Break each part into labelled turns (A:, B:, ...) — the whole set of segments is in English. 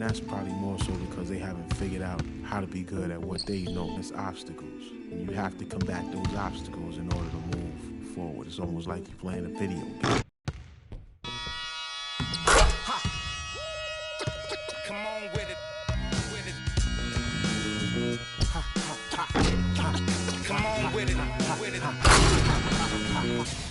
A: that's probably more so because they haven't figured out how to be good at what they know as obstacles. And you have to combat those obstacles in order to move forward. It's almost like you're playing a video game.
B: Come on with it. Come on with it.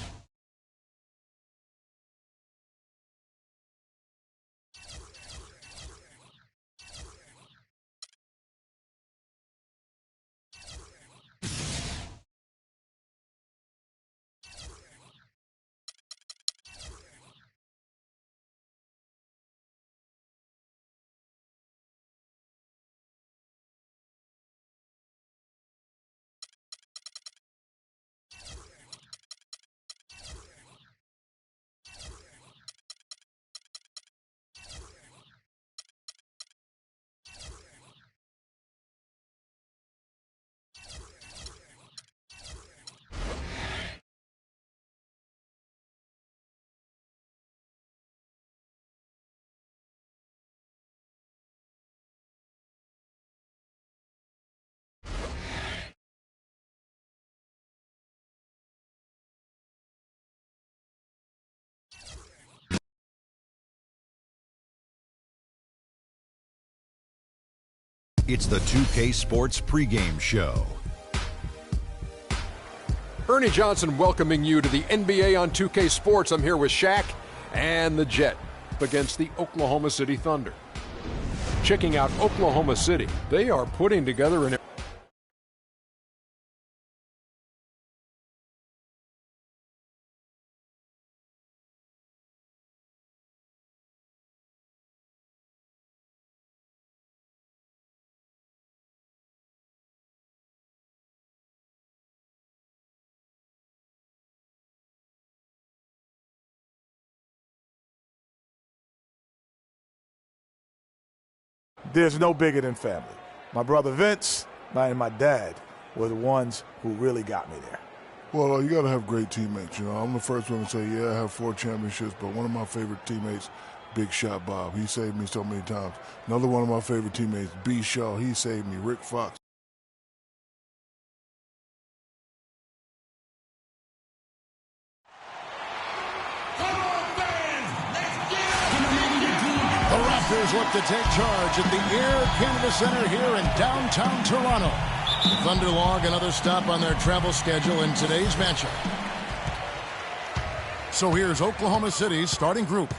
C: It's the 2K Sports pregame show.
D: Ernie Johnson welcoming you to the NBA on 2K Sports. I'm here with Shaq and the Jet against the Oklahoma City Thunder. Checking out Oklahoma City, they are putting together an
E: There's no bigger than family. My brother Vince and my dad were the ones who really got me there.
F: Well, you got to have great teammates. You know, I'm the first one to say, yeah, I have 4 championships, but one of my favorite teammates, Big Shot Bob, he saved me so many times. Another one of my favorite teammates, B. Shaw, he saved me. Rick Fox.
G: The Raptors look to take charge at the Air Canada Center here in downtown Toronto. The Thunder log another stop on their travel schedule in today's matchup. So here's Oklahoma City's starting group.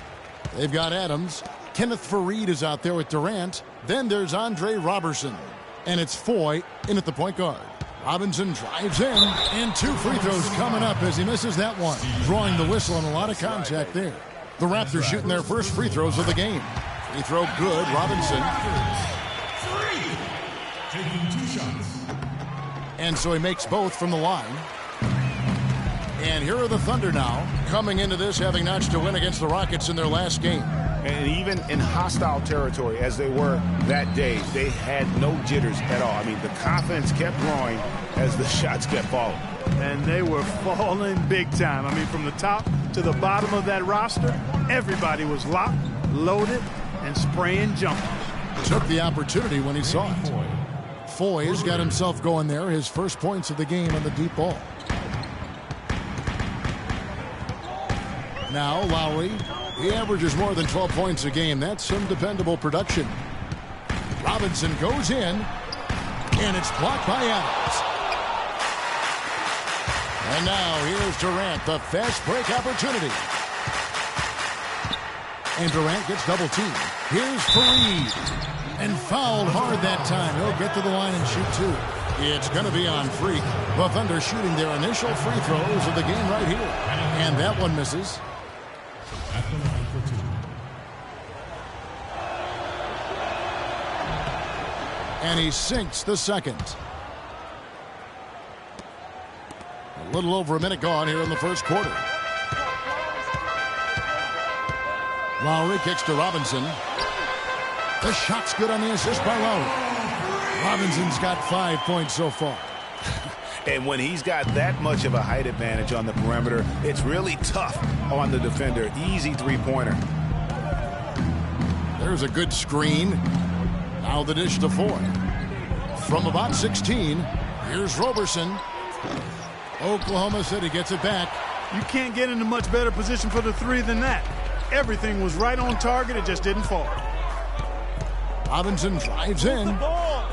G: They've got Adams. Kenneth Faried is out there with Durant. Then there's Andre Robertson. And it's Foy in at the point guard. Robinson drives in, and 2 free throws coming up as he misses that one. Drawing the whistle and a lot of contact there. The Raptors shooting their first free throws of the game. Free throw good, Robinson.
H: Taking 2 shots.
G: And so he makes both from the line. And here are the Thunder now, coming into this having notched a win against the Rockets in their last game.
I: And even in hostile territory, as they were that day, they had no jitters at all. I mean, the confidence kept growing as the shots kept falling.
J: And they were falling big time. I mean, from the top to the bottom of that roster, everybody was locked, loaded, and spraying jumpers.
G: Took the opportunity when he saw it. Foy's got himself going there, his first points of the game on the deep ball. Now Lowry, he averages more than 12 points a game. That's some dependable production. Robinson goes in, and it's blocked by Adams. And now here's Durant, the fast break opportunity. And Durant gets double teamed. Here's Faried. And fouled hard that time. He'll get to the line and shoot 2. It's going to be on Freak. The Thunder shooting their initial free throws of the game right here. And that one misses.
H: At the line for 2.
G: And he sinks the second. A little over a minute gone here in the first quarter. Lowry kicks to Robinson. The shot's good on the assist by Lowry. Robinson's got 5 points so far.
I: And when he's got that much of a height advantage on the perimeter, it's really tough on the defender. Easy 3-pointer.
G: There's a good screen. Now the dish to Foy. From about 16, here's Roberson. Oklahoma City gets it back.
J: You can't get into much better position for the three than that. Everything was right on target. It just didn't fall.
G: Robinson drives in.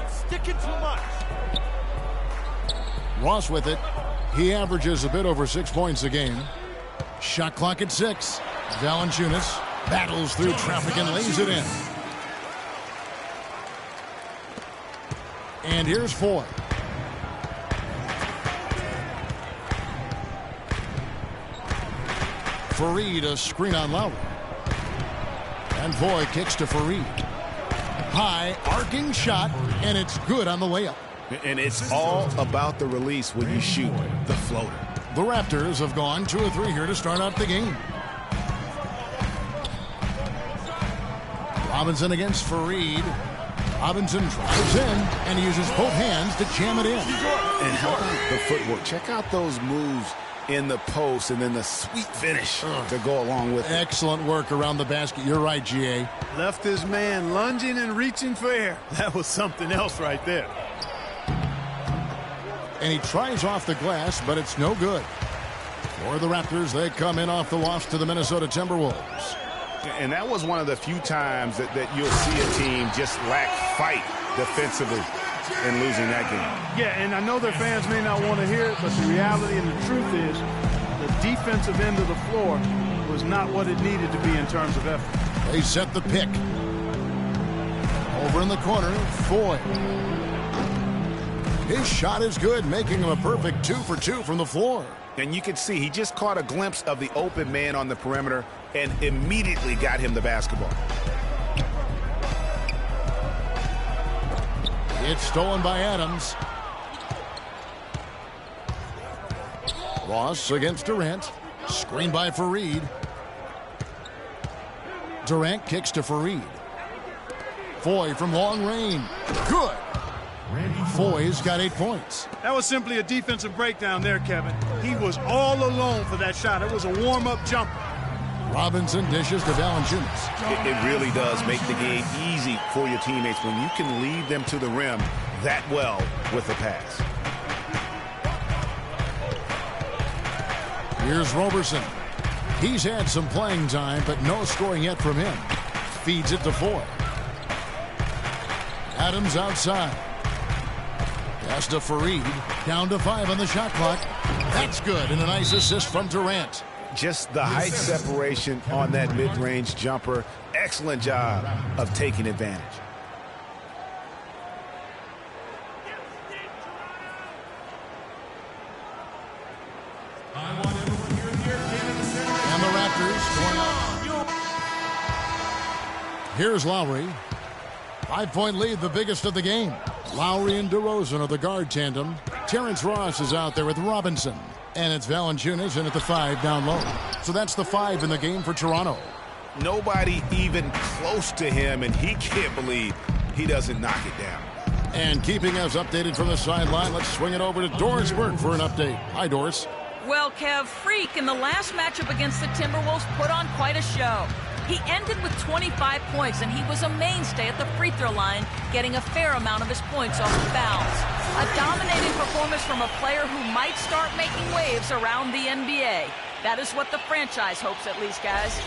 J: Sticking too much.
G: Ross with it. He averages a bit over 6 points a game. Shot clock at 6. Valanciunas battles through traffic and lays it in. And here's Foy. Fareed, a screen on Lowry. And Foy kicks to Fareed. High, arcing shot, and it's good on the layup.
I: And it's all about the release when you shoot the floater.
G: The Raptors have gone 2 of 3 here to start out the game. Robinson against Fareed. Robinson drives in and uses both hands to jam it in.
I: And how about the footwork? Check out those moves in the post and then the sweet finish to go along with it.
G: Excellent work around the basket. You're right, GA.
J: Left his man lunging and reaching for air. That was something else right there.
G: And he tries off the glass, but it's no good. For the Raptors, they come in off the loss to the Minnesota Timberwolves.
I: And that was one of the few times that you'll see a team just lack fight defensively in losing that game.
J: Yeah, and I know their fans may not want to hear it, but the reality and the truth is the defensive end of the floor was not what it needed to be in terms of effort.
G: They set the pick. Over in the corner, Foy. His shot is good, making him a perfect 2 for 2 from the floor.
I: And you can see he just caught a glimpse of the open man on the perimeter and immediately got him the basketball.
G: It's stolen by Adams. Ross against Durant. Screen by Fareed. Durant kicks to Fareed. Foy from long range. Good. Foy's got 8 points.
J: That was simply a defensive breakdown there, Kevin. He was all alone for that shot. It was a warm-up jumper.
G: Robinson dishes to Valanciunas.
I: It really does make the game easy for your teammates when you can lead them to the rim that well with a pass.
G: Here's Roberson. He's had some playing time, but no scoring yet from him. Feeds it to Foy. Adams outside. Pass to Fareed. Down to 5 on the shot clock. That's good, and a nice assist from Durant.
I: Just the height separation on that mid-range jumper. Excellent job of taking advantage.
G: And the Raptors going up. Here's Lowry. 5-point lead, the biggest of the game. Lowry and DeRozan are the guard tandem. Terrence Ross is out there with Robinson. And it's Valanciunas in at the 5 down low. So that's the 5 in the game for Toronto.
I: Nobody even close to him, and he can't believe he doesn't knock it down.
G: And keeping us updated from the sideline, let's swing it over to Doris Burke for an update. Hi, Doris.
K: Well, Kev, Freak in the last matchup against the Timberwolves put on quite a show. He ended with 25 points, and he was a mainstay at the free throw line, getting a fair amount of his points off the fouls. A dominating performance from a player who might start making waves around the NBA. That is what the franchise hopes, at least, guys.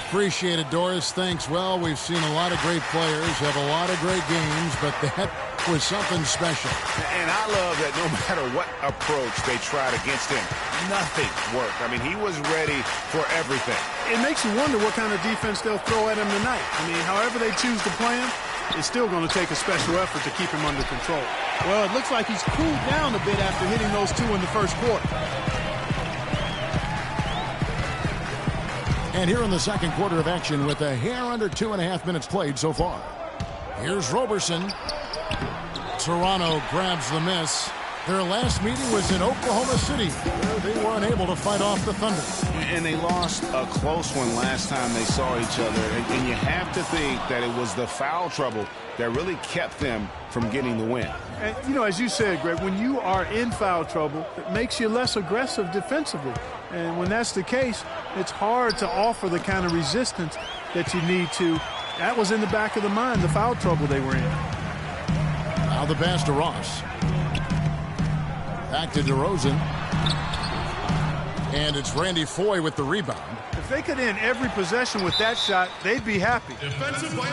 G: Appreciate it, Doris. Thanks. Well, we've seen a lot of great players have a lot of great games, but that was something special.
I: And I love that no matter what approach they tried against him, nothing worked. I mean, he was ready for everything.
J: It makes you wonder what kind of defense they'll throw at him tonight. I mean, however they choose to play him, it's still going to take a special effort to keep him under control. Well, it looks like he's cooled down a bit after hitting those 2 in the first quarter.
G: And here in the second quarter of action with a hair under 2.5 minutes played so far. Here's Roberson. Toronto grabs the miss. Their last meeting was in Oklahoma City, where they were unable to fight off the Thunder.
I: And they lost a close one last time they saw each other. And you have to think that it was the foul trouble that really kept them from getting the win.
J: And, you know, as you said, Greg, when you are in foul trouble, it makes you less aggressive defensively. And when that's the case, it's hard to offer the kind of resistance that you need to That was in the back of the mind, the foul trouble they were in.
G: Now the pass to Ross. Back to DeRozan. And it's Randy Foye with the rebound.
J: If they could end every possession with that shot, they'd be happy.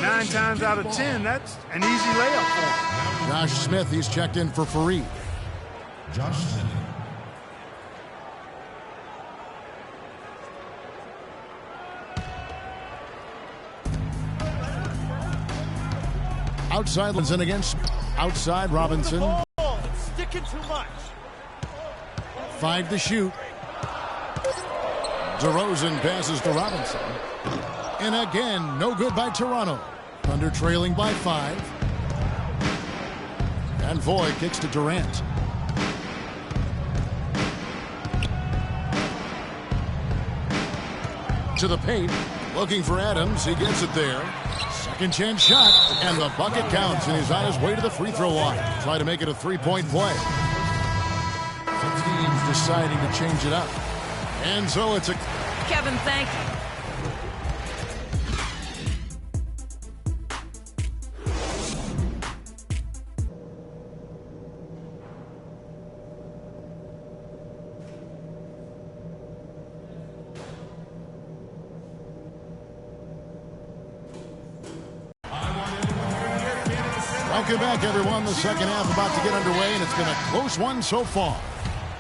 J: 9 times out of 10, that's an easy layup for them.
G: Josh Smith, he's checked in for Fareed.
H: Josh Smith.
G: Outside Robinson against outside Robinson.
L: It's sticking too much.
G: 5 to shoot. DeRozan passes to Robinson. And again, no good by Toronto. Thunder trailing by 5. And Foye kicks to Durant. To the paint. Looking for Adams. He gets it there. Second chance shot. And the bucket counts. And he's on his way to the free throw line. Try to make it a three-point play. The team's deciding to change it up. And so it's a...
K: Kevin, thank you.
G: Welcome back, everyone. The second half about to get underway, and it's been a close one so far.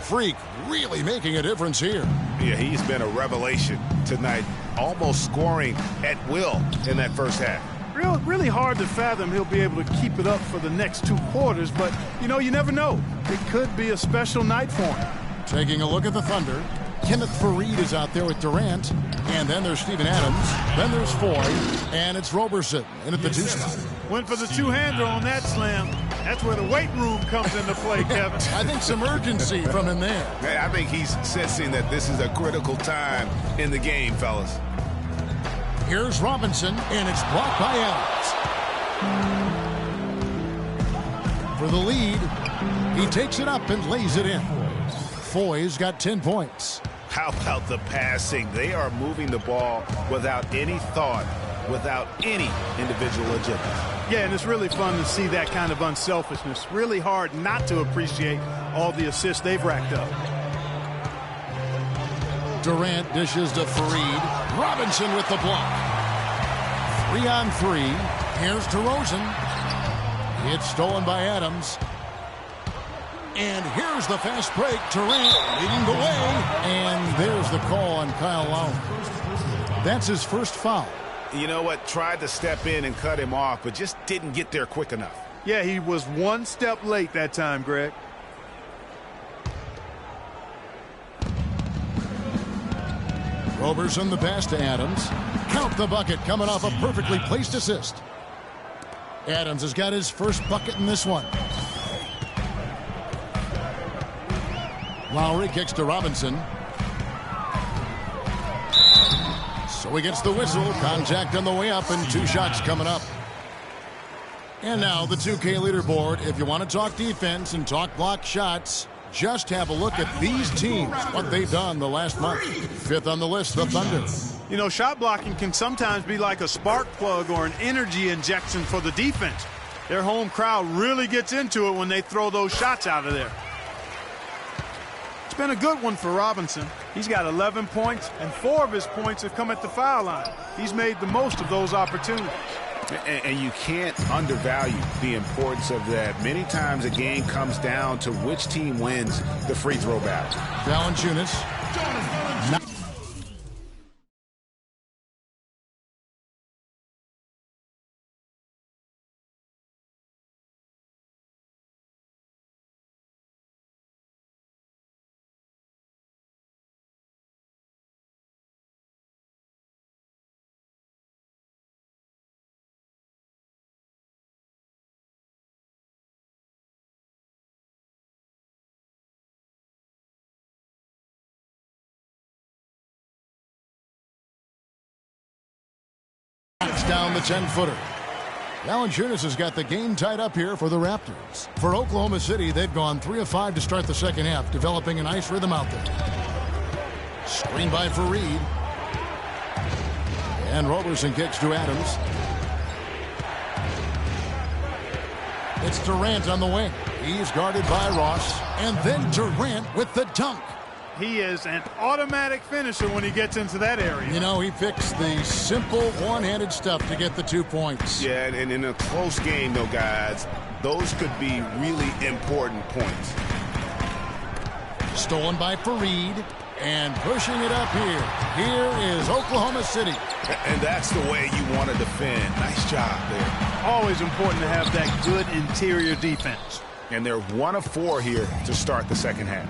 G: Freak really making a difference here.
I: Yeah, he's been a revelation tonight, almost scoring at will in that first half.
J: Really hard to fathom he'll be able to keep it up for the next 2 quarters, but, you know, you never know. It could be a special night for him.
G: Taking a look at the Thunder, Kenneth Fareed is out there with Durant, and then there's Steven Adams, then there's Foye, and it's Roberson in at the 2 spot.
J: Went for the two-hander on that slam. That's where the weight room comes into play, Kevin.
G: I think some urgency from him there.
I: I think he's sensing that this is a critical time in the game, fellas.
G: Here's Robinson, and it's blocked by Adams. For the lead, he takes it up and lays it in. Foye's got 10 points.
I: How about the passing? They are moving the ball without any thought, without any individual agenda.
J: Yeah, and it's really fun to see that kind of unselfishness. Really hard not to appreciate all the assists they've racked up.
G: Durant dishes to Fareed. Robinson with the block. 3 on 3. Here's DeRozan. It's stolen by Adams. And here's the fast break. Durant leading the way. And there's the call on Kyle Lowry. That's his first foul.
I: You know what? Tried to step in and cut him off, but just didn't get there quick enough.
J: Yeah, he was 1 step late that time, Greg.
G: Roberson the pass to Adams. Count the bucket coming off a perfectly placed assist. Adams has got his first bucket in this one. Lowry kicks to Robinson. So he gets the whistle. Contact on the way up and 2 shots coming up. And now the 2K leaderboard. If you want to talk defense and talk block shots, just have a look at these teams, what they've done the last month. 5th on the list, the Thunder.
J: You know, shot blocking can sometimes be like a spark plug or an energy injection for the defense. Their home crowd really gets into it when they throw those shots out of there. It's been a good one for Robinson. He's got 11 points, and 4 of his points have come at the foul line. He's made the most of those opportunities.
I: And you can't undervalue the importance of that. Many times a game comes down to which team wins the free throw battle.
G: Valanciunas. Down the 10-footer. Valanciunas has got the game tied up here for the Raptors. For Oklahoma City, they've gone 3 of 5 to start the second half, developing a nice rhythm out there. Screen by Fareed. And Roberson kicks to Adams. It's Durant on the wing. He's guarded by Ross. And then Durant with the dunk.
J: He is an automatic finisher when he gets into that area.
G: You know, he picks the simple one-handed stuff to get the 2 points.
I: Yeah, and in a close game, though, guys, those could be really important points.
G: Stolen by Fareed. And pushing it up here. Here is Oklahoma City.
I: And that's the way you want to defend. Nice job there.
J: Always important to have that good interior defense.
I: And they're 1 of 4 here to start the second half.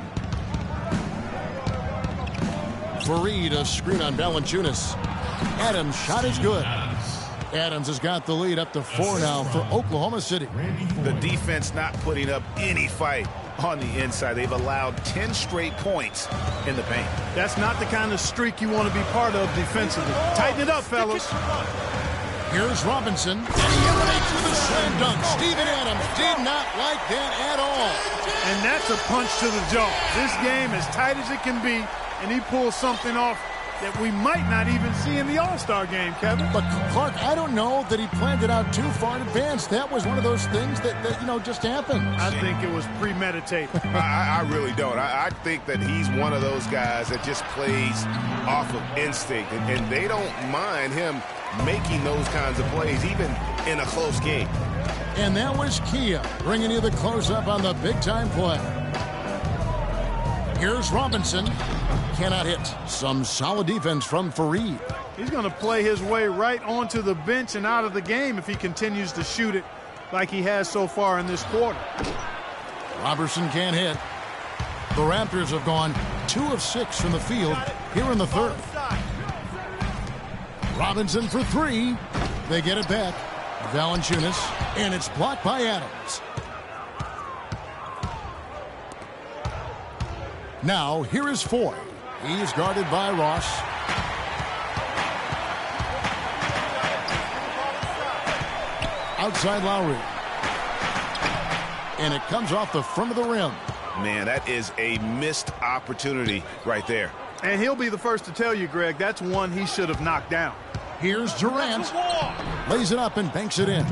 G: Fareed, a screen on Valanciunas. Adams' shot is good. Adams has got the lead up to 4 now for Oklahoma City.
I: The defense not putting up any fight on the inside. They've allowed 10 straight points in the paint.
J: That's not the kind of streak you want to be part of defensively. Tighten it up, fellas.
G: Here's Robinson, and he eliminates with a slam dunk. Steven Adams did not like that at all.
J: And that's a punch to the jaw. This game as tight as it can be, and he pulls something off that we might not even see in the All-Star game, Kevin.
G: But, Clark, I don't know that he planned it out too far in advance. That was one of those things that just happened.
J: I think it was premeditated.
I: I really don't. I think that he's one of those guys that just plays off of instinct, and they don't mind him making those kinds of plays, even in a close game.
G: And that was Kia bringing you the close-up on the big-time play. Here's Robinson. Cannot hit. Some solid defense from Fareed.
J: He's going to play his way right onto the bench and out of the game if he continues to shoot it like he has so far in this quarter.
G: Robertson can't hit. The Raptors have gone 2 of 6 from the field here in the third. Robinson for 3. They get it back. Valanciunas, and it's blocked by Adams. Now, here is Foy. He's guarded by Ross. Outside Lowry. And it comes off the front of the rim.
I: Man, that is a missed opportunity right there.
J: And he'll be the first to tell you, Greg, that's one he should have knocked down.
G: Here's Durant. Lays it up and banks it in.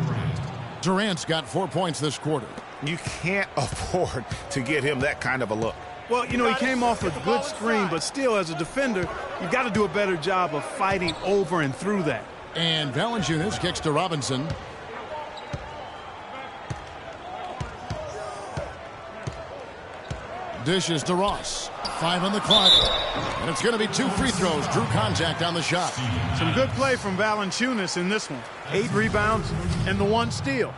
G: Durant's got 4 points this quarter.
I: You can't afford to get him that kind of a look.
J: Well, you know, he came off a good screen, but still, as a defender, you've got to do a better job of fighting over and through that.
G: And Valanciunas kicks to Robinson. Dishes to Ross. 5 on the clock. And it's going to be 2 free throws. Drew contact on the shot.
J: Some good play from Valanciunas in this one. 8 rebounds and the 1 steal.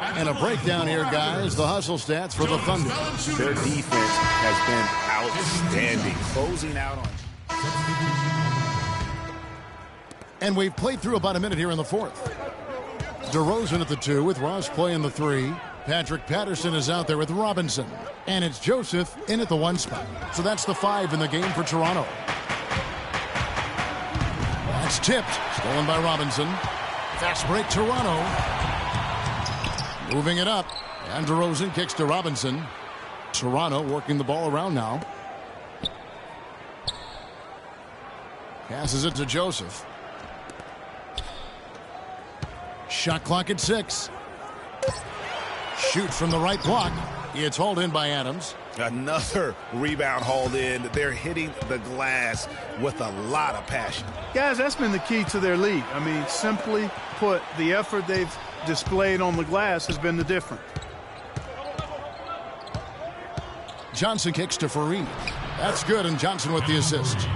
G: And a breakdown here, guys. The hustle stats for the Thunder.
I: Their defense has been outstanding. Closing out on.
G: And we've played through about a minute here in the fourth. DeRozan at the 2 with Ross playing the 3. Patrick Patterson is out there with Robinson. And it's Joseph in at the 1 spot. So that's the 5 in the game for Toronto. That's tipped. Stolen by Robinson. Fast break Toronto. Moving it up. And DeRozan kicks to Robinson. Toronto working the ball around now. Passes it to Joseph. Shot clock at 6. Shoots from the right block. It's hauled in by Adams.
I: Another rebound hauled in. They're hitting the glass with a lot of passion.
J: Guys, that's been the key to their lead. I mean, simply put, the effort they've displayed on the glass has been the difference.
G: Johnson kicks to Fareed. That's good, and Johnson with the assist.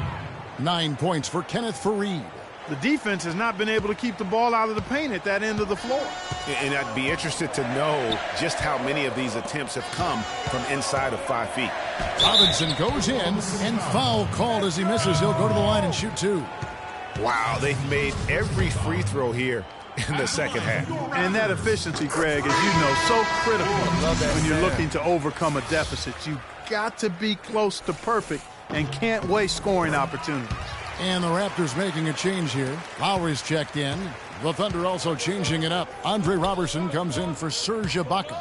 G: 9 points for Kenneth Fareed.
J: The defense has not been able to keep the ball out of the paint at that end of the floor.
I: And I'd be interested to know just how many of these attempts have come from inside of 5 feet.
G: Robinson goes in, and foul called as he misses. He'll go to the line and shoot 2.
I: Wow, they've made every free throw here in the second half.
J: And that efficiency, Greg, as you know, so critical when you're looking to overcome a deficit. You've got to be close to perfect and can't waste scoring opportunities.
G: And the Raptors making a change here. Lowry's checked in. The Thunder also changing it up. Andre Robertson comes in for Serge Ibaka.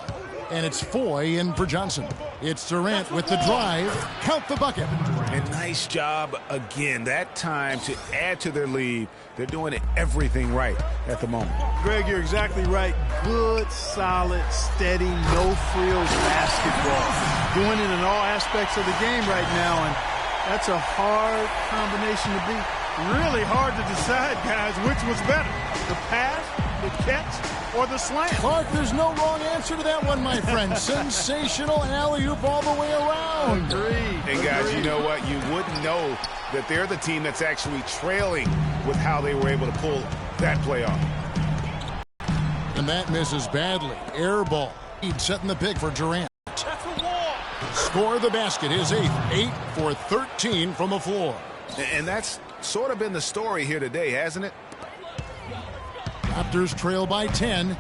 G: And it's Foy in for Johnson. It's Durant with the drive. Count the bucket.
I: And nice job again. That time to add to their lead. They're doing everything right at the moment.
J: Greg, you're exactly right. Good, solid, steady, no-frills basketball. Doing it in all aspects of the game right now, and that's a hard combination to beat. Really hard to decide, guys, which was better, the pass, the catch, or the slam.
G: Clark, there's no wrong answer to that one, my friend. Sensational alley-oop all the way around.
J: Agreed.
I: And guys, you know what? You wouldn't know that they're the team that's actually trailing with how they were able to pull that play off.
G: And that misses badly. Air ball. He'd setting the pick for Durant.
L: That's a wall.
G: Score the basket, his 8th. 8 for 13 from the floor.
I: And that's sort of been the story here today, hasn't it?
G: Raptors trail by 10.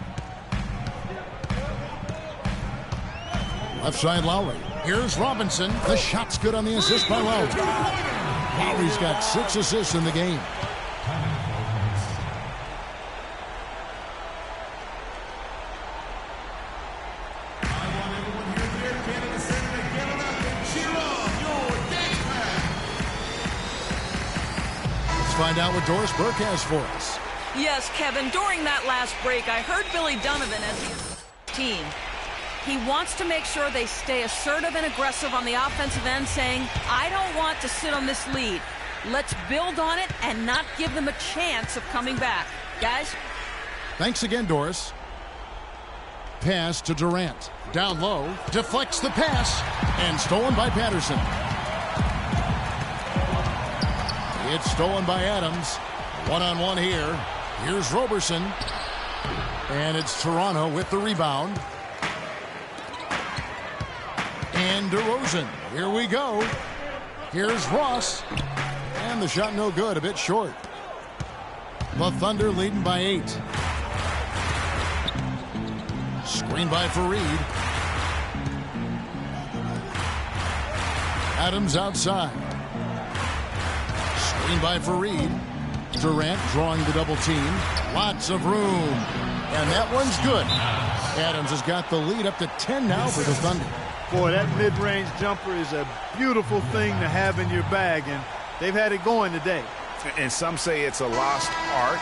G: Left side Lowry. Here's Robinson. The shot's good on the assist by Lowry. Lowry's got 6 assists in the game. Let's find out what Doris Burke has for us.
K: Yes, Kevin, during that last break, I heard Billy Donovan as his team. He wants to make sure they stay assertive and aggressive on the offensive end, saying, I don't want to sit on this lead. Let's build on it and not give them a chance of coming back. Guys?
G: Thanks again, Doris. Pass to Durant. Down low. Deflects the pass. And stolen by Patterson. It's stolen by Adams. One-on-one here. Here's Roberson. And it's Toronto with the rebound. And DeRozan. Here we go. Here's Ross. And the shot no good. A bit short. The Thunder leading by 8. Screen by Fareed. Adams outside. Screen by Fareed. Durant drawing the double team. Lots of room. And that one's good. Adams has got the lead up to 10 now for the Thunder.
J: Boy, that mid-range jumper is a beautiful thing to have in your bag, and they've had it going today.
I: And some say it's a lost art,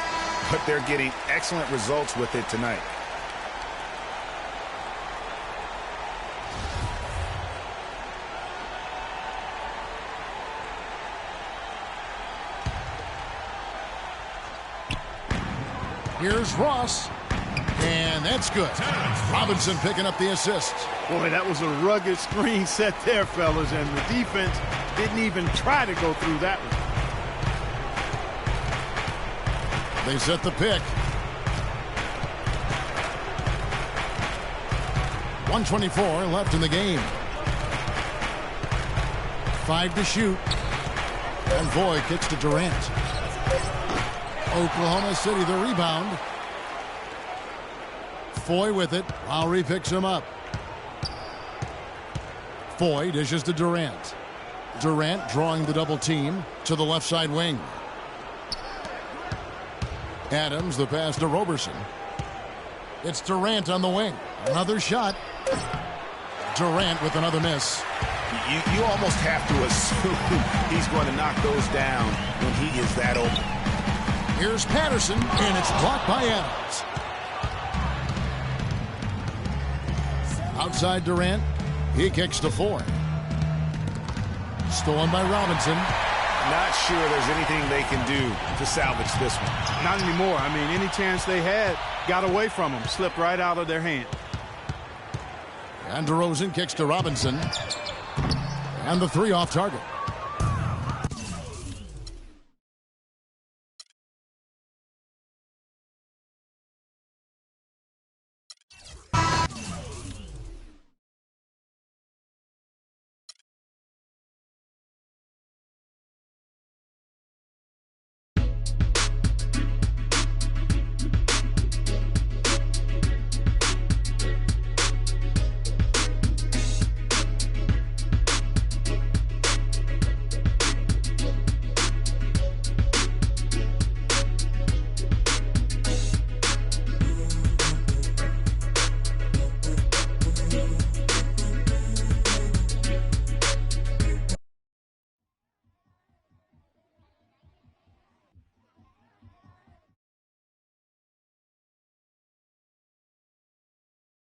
I: but they're getting excellent results with it tonight.
G: Here's Ross. And that's good. Robinson picking up the assist.
J: Boy, that was a rugged screen set there, fellas, and the defense didn't even try to go through that one.
G: They set the pick. 1:24 left in the game. 5 to shoot. And Voy kicks to Durant. Oklahoma City the rebound. Foy with it. Lowry picks him up. Foy dishes to Durant. Durant drawing the double team to the left side wing. Adams, the pass to Roberson. It's Durant on the wing. Another shot. Durant with another miss.
I: You almost have to assume he's going to knock those down when he is that open.
G: Here's Patterson, and it's blocked by Adams. Outside Durant. He kicks to Foy. Stolen by Robinson.
I: Not sure there's anything they can do to salvage this one.
J: Not anymore. I mean, any chance they had got away from them. Slipped right out of their hand.
G: And DeRozan kicks to Robinson. And the 3 off target.